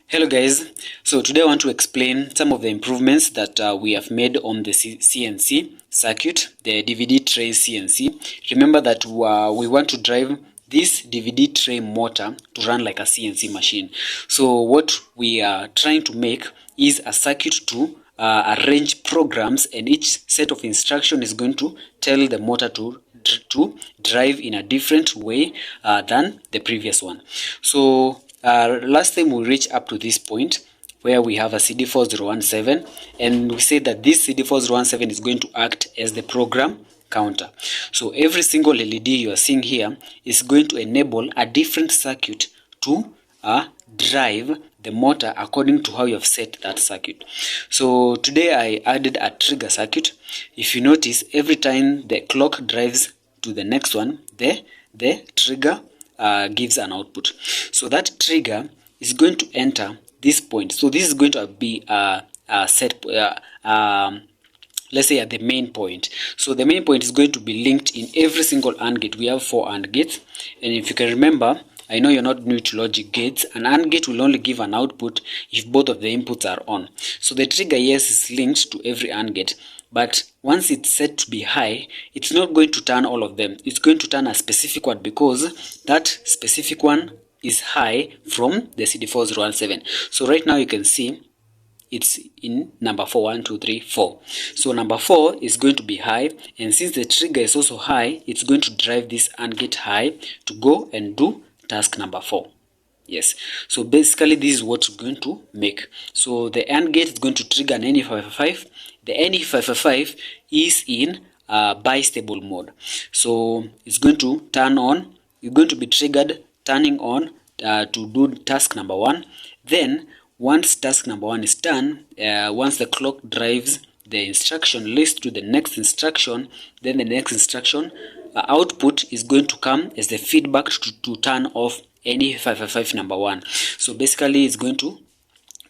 Hello guys, so today I want to explain some of the improvements that we have made on the CNC circuit, the DVD tray CNC. Remember that we want to drive this DVD tray motor to run like a CNC machine. So what we are trying to make is a circuit to arrange programs, and each set of instruction is going to tell the motor to drive in a different way than the previous one. So last time we reached up to this point where we have a CD4017, and we say that this CD4017 is going to act as the program counter. So every single LED you are seeing here is going to enable a different circuit to drive the motor according to how you have set that circuit. So today I added a trigger circuit. If you notice, every time the clock drives to the next one, the trigger gives an output. So that trigger is going to enter this point. So this is going to be a set let's say at the main point. So the main point is going to be linked in every single AND gate. We have 4 AND gates, and if you can remember, I know you're not new to logic gates. An AND gate will only give an output if both of the inputs are on. So the trigger, yes, is linked to every AND gate, but once it's set to be high, it's not going to turn all of them. It's going to turn a specific one because that specific one is high from the CD4017. So right now you can see it's in number 4, 1, 2, 3, 4. So number 4 is going to be high, and since the trigger is also high, it's going to drive this AND gate high to go and do task number 4. Yes, so basically this is what we're going to make. So the AND gate is going to trigger an NE555. The NE555 is in bistable mode, so it's going to turn on. You're going to be triggered turning on to do task number 1. Then once task number 1 is done, once the clock drives the instruction list to the next instruction, then the next instruction output is going to come as the feedback to turn off NE555 number 1. So basically it's going to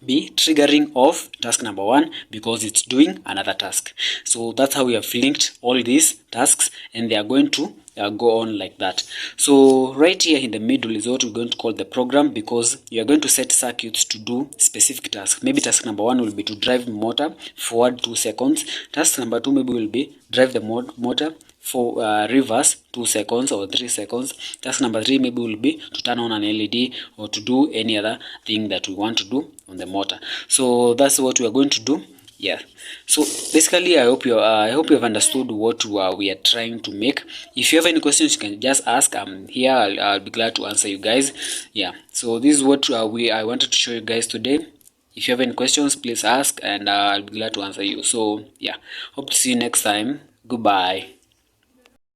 be triggering off task number 1 because it's doing another task. So that's how we have linked all these tasks, and they are going to go on like that. So right here in the middle is what we're going to call the program, because you are going to set circuits to do specific tasks. Maybe task number 1 will be to drive motor forward 2 seconds. Task number 2 maybe will be drive the motor for reverse 2 seconds or 3 seconds. Task number 3 maybe will be to turn on an LED or to do any other thing that we want to do on the motor. So that's what we are going to do. Yeah, so basically I hope you have understood what we are trying to make. If you have any questions, you can just ask. I'm here. I'll be glad to answer you guys. Yeah, so this is what I wanted to show you guys today. If you have any questions, please ask, and I'll be glad to answer you. So yeah, hope to see you next time. Goodbye.